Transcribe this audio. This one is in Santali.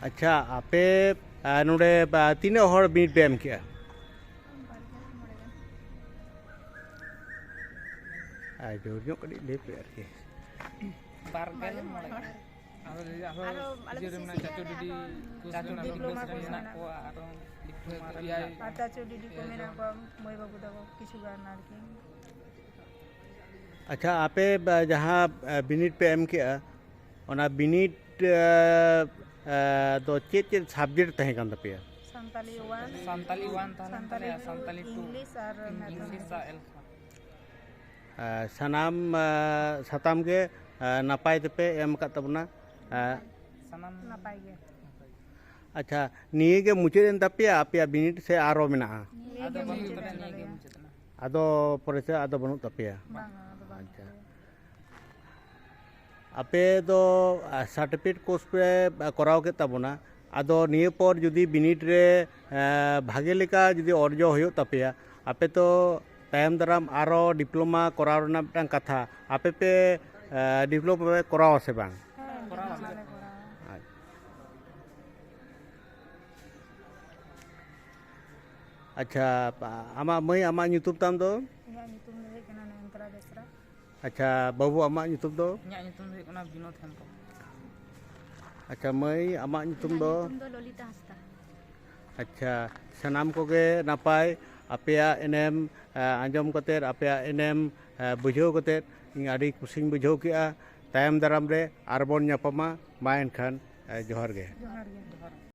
अच्छा आपे नोडे तीना हर बिनिट पे एम किया जोर जो कड़ी ले पे आरके बारगेल मोड़े अच्छा आपे जहाँ बिनिट पे एम किया ओना बिनिट तो चेत सब्जेक्ट तहे कान तपेया Santali one Santali two English सनाम साताम के नापाय तेपे एम का तबना सनाम नापाय गे अच्छा निये के मुचे एन तपेया आपया बिनिट से आरो मेना आदो परे से आदो बनु तपेया अच्छा आपे दो सर्टिफिकेट कोर्स पे कराव के तबना आदो निये पर जुदी बिनिट रे भागे लेका जुदी अर्जो होयो तपेया आपे तो तायम दाराम आरो डिप्लोमा कराव रना मिदटां कथा आपे पे डिप्लोमा पे कराव से बांग अच्छा आमा मई आमा ᱧᱩᱛᱩᱢ ताम दो अच्छा बाबू आमा ᱧᱩᱛᱩᱢ दो विनोद हेम्ब्रम अच्छा मई आमा ᱧᱩᱛᱩᱢ दो ललिता हंसदा अच्छा सनाम कोगे नापाय आपेया एनएम आंजम कते आपेया एनएम बुझाव कते इन आडी खुशिं बुझाव केआ तायम दाराम रे आरबन ᱧᱟᱯᱟᱢᱟ मा एनखान जोहार गे